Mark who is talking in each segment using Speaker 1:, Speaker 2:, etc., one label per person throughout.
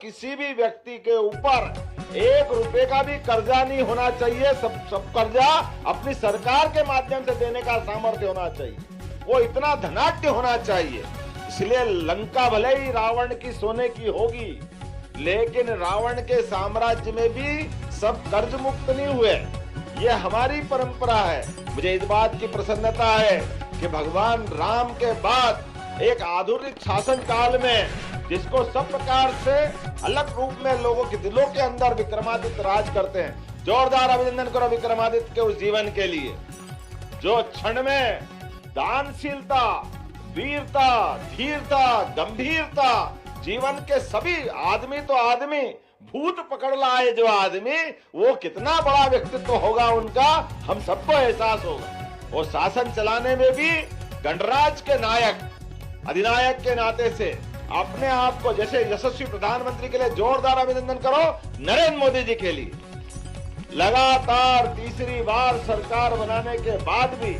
Speaker 1: किसी भी व्यक्ति के ऊपर 1 रुपए का भी कर्जा नहीं होना चाहिए। सब कर्जा अपनी सरकार के माध्यम से देने का सामर्थ्य होना चाहिए। वो इतना धनाढ्य होना चाहिए। इसलिए लंका भले ही रावण की सोने की होगी, लेकिन रावण के साम्राज्य में भी सब कर्ज मुक्त नहीं हुए। ये हमारी परंपरा है। मुझे इस बात की प्रसन्नता है कि भगवान राम के बाद एक आधुनिक शासन काल में जिसको सब प्रकार से अलग रूप में लोगों के दिलों के अंदर विक्रमादित्य राज करते हैं। जोरदार अभिनंदन करो विक्रमादित्य के उस जीवन के लिए जो क्षण में दानशीलता, वीरता, धीरता, गंभीरता, जीवन के सभी आदमी तो आदमी, भूत पकड़ लाए जो आदमी, वो कितना बड़ा व्यक्तित्व होगा उनका, हम सबको एहसास होगा। और शासन चलाने में भी गणराज्य के नायक, अधिनायक के नाते से अपने आप को जैसे यशस्वी प्रधानमंत्री के लिए जोरदार अभिनंदन करो नरेंद्र मोदी जी के लिए। लगातार तीसरी बार सरकार बनाने के बाद भी,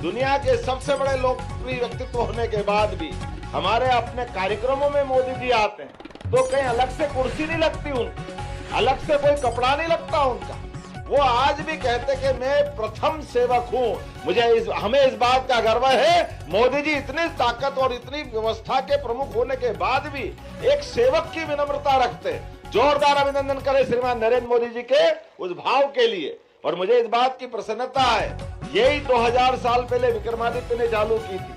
Speaker 1: दुनिया के सबसे बड़े लोकप्रिय व्यक्तित्व होने के बाद भी हमारे अपने कार्यक्रमों में मोदी जी आते हैं तो कहीं अलग से कुर्सी नहीं लगती उनकी, अलग से कोई कपड़ा नहीं लगता उनका। वो आज भी कहते कि मैं प्रथम सेवक हूं। हमें इस बात का गर्व है, मोदी जी इतनी ताकत और इतनी व्यवस्था के प्रमुख होने के बाद भी एक सेवक की विनम्रता रखते हैं। जोरदार अभिनंदन करें श्रीमान नरेंद्र मोदी जी के उस भाव के लिए। और मुझे इस बात की प्रसन्नता है, यही 2000 साल पहले विक्रमादित्य ने चालू की थी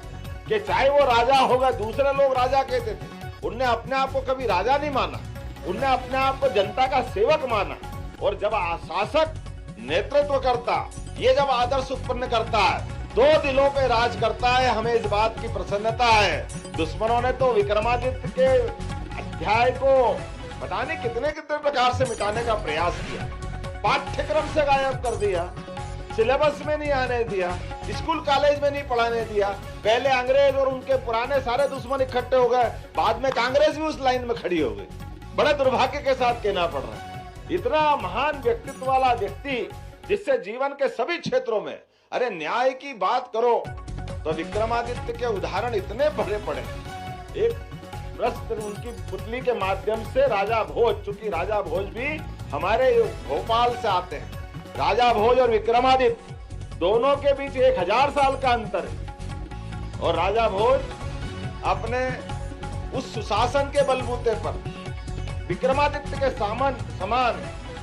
Speaker 1: कि चाहे वो राजा होगा, दूसरे लोग राजा कहते थे, उनने अपने आप को कभी राजा नहीं माना, उनने अपने आप को जनता का सेवक माना। और जब शासक नेतृत्व करता, ये जब आदर्श उत्पन्न करता है तो दिलों पे राज करता है। हमें इस बात की प्रसन्नता है। दुश्मनों ने तो विक्रमादित्य के अध्याय को पता नहीं कितने कितने प्रकार से मिटाने का प्रयास किया, पाठ्यक्रम से गायब कर दिया, सिलेबस में नहीं आने दिया, स्कूल कॉलेज में नहीं पढ़ाने दिया। पहले अंग्रेज और उनके पुराने सारे दुश्मन इकट्ठे हो गए, बाद में कांग्रेस भी उस लाइन में खड़ी हो गई। बड़े दुर्भाग्य के साथ कहना पड़ रहा है। इतना महान व्यक्तित्व वाला व्यक्ति जिससे जीवन के सभी क्षेत्रों में, अरे न्याय की बात करो तो विक्रमादित्य के उदाहरण इतने बड़े पड़े। एक प्रश्न उनकी पुतली के माध्यम से राजा भोज, चूंकि राजा भोज भी हमारे भोपाल से आते हैं, राजा भोज और विक्रमादित्य दोनों के बीच 1000 साल का अंतर है। और राजा भोज अपने उस सुशासन के बलबूते पर विक्रमादित्य के समान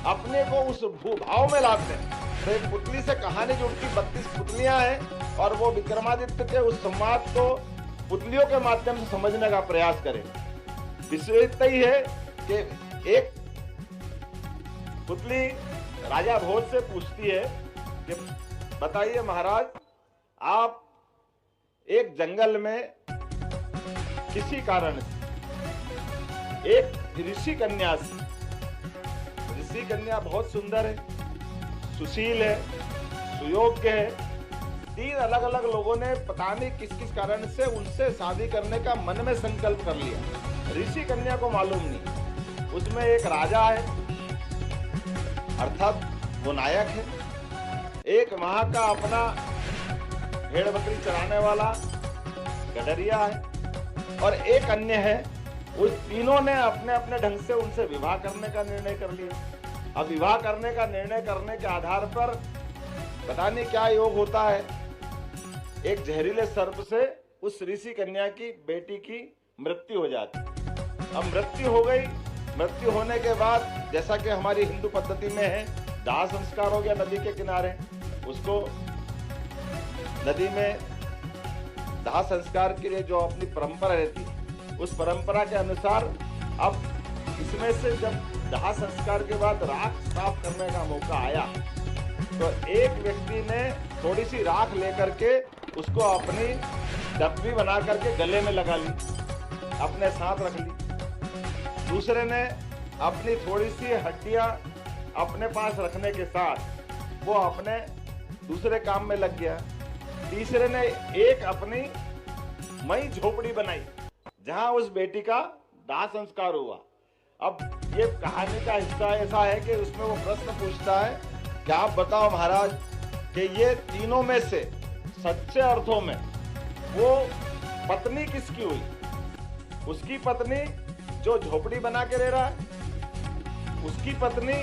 Speaker 1: अपने को उस भूभाव में लाते हैं। तो एक पुतली से कहानी जुड़ती, 32 पुतलियां हैं और वो विक्रमादित्य के उस संवाद को पुतलियों के माध्यम से समझने का प्रयास करें। विशेषता ही है कि एक पुतली राजा भोज से पूछती है कि बताइए महाराज, आप एक जंगल में किसी कारण से एक ऋषि कन्या से, ऋषि कन्या बहुत सुंदर है, सुशील है, सुयोग्य है, 3 अलग अलग लोगों ने पता नहीं किस किस कारण से उनसे शादी करने का मन में संकल्प कर लिया। ऋषि कन्या को मालूम नहीं। उसमें एक राजा है, अर्थात वो नायक है, एक वहां का अपना भेड़ बकरी चराने वाला गडरिया है, और एक अन्य है। उस तीनों ने अपने अपने ढंग से उनसे विवाह करने का निर्णय कर लिया। अब विवाह करने का निर्णय करने के आधार पर पता नहीं क्या योग होता है, एक जहरीले सर्प से उस ऋषि कन्या की बेटी की मृत्यु हो जाती। अब मृत्यु हो गई। मृत्यु होने के बाद जैसा कि हमारी हिंदू पद्धति में है, दाह संस्कार हो गया नदी के किनारे। उसको नदी में दाह संस्कार के लिए जो अपनी परंपरा रहती है, उस परंपरा के अनुसार अब इसमें से जब दाह संस्कार के बाद राख साफ करने का मौका आया तो एक व्यक्ति ने थोड़ी सी राख लेकर के उसको अपनी डब्बी बना करके गले में लगा ली, अपने साथ रख ली। दूसरे ने अपनी थोड़ी सी हड्डियां अपने पास रखने के साथ वो अपने दूसरे काम में लग गया। तीसरे ने एक अपनी मई झोपड़ी बनाई जहां उस बेटी का दाह संस्कार हुआ। अब ये कहानी का हिस्सा ऐसा है कि उसमें वो प्रश्न पूछता है कि आप बताओ महाराज कि ये तीनों में से सच्चे अर्थों में वो पत्नी किसकी हुई? उसकी पत्नी जो झोपड़ी बना के रह रहा है, उसकी पत्नी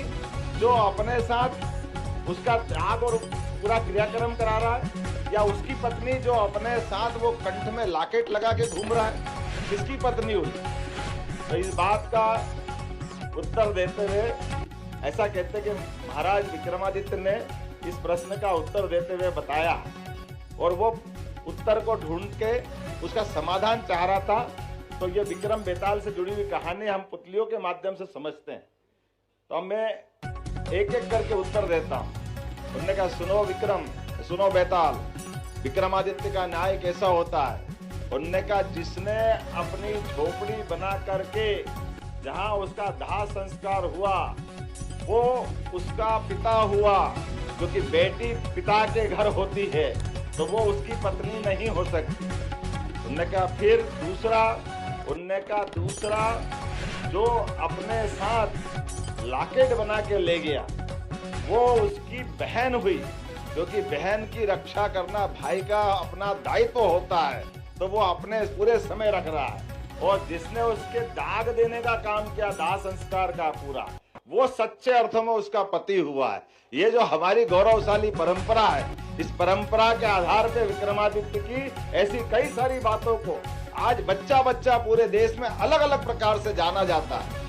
Speaker 1: जो अपने साथ उसका त्याग और पूरा क्रियाक्रम करा रहा है, या उसकी पत्नी जो अपने साथ वो कंठ में लॉकेट लगा के घूम रहा है, किसकी पत्नी हुई? तो इस बात का उत्तर देते हुए ऐसा कहते कि महाराज विक्रमादित्य ने इस प्रश्न का उत्तर देते हुए बताया, और वो उत्तर को ढूंढ के उसका समाधान चाह रहा था। तो ये विक्रम बेताल से जुड़ी हुई कहानी हम पुतलियों के माध्यम से समझते हैं। तो अब मैं एक एक करके उत्तर देता हूँ। उन्होंने कहा, सुनो विक्रम, सुनो बेताल, विक्रमादित्य का न्याय कैसा होता है? उन्होंने कहा, जिसने अपनी झोपड़ी बना करके जहां उसका दाह संस्कार हुआ, वो उसका पिता हुआ, क्योंकि बेटी पिता के घर होती है, तो वो उसकी पत्नी नहीं हो सकती। उन्होंने कहा फिर दूसरा, उन्होंने कहा दूसरा जो अपने साथ लॉकेट बना के ले गया, वो उसकी बहन हुई, क्योंकि बहन की रक्षा करना भाई का अपना दायित्व होता है, तो वो अपने पूरे समय रख रहा है। और जिसने उसके दाग देने का काम किया, दाह संस्कार का पूरा, वो सच्चे अर्थों में उसका पति हुआ है। ये जो हमारी गौरवशाली परंपरा है, इस परंपरा के आधार पे विक्रमादित्य की ऐसी कई सारी बातों को आज बच्चा बच्चा पूरे देश में अलग अलग प्रकार से जाना जाता है।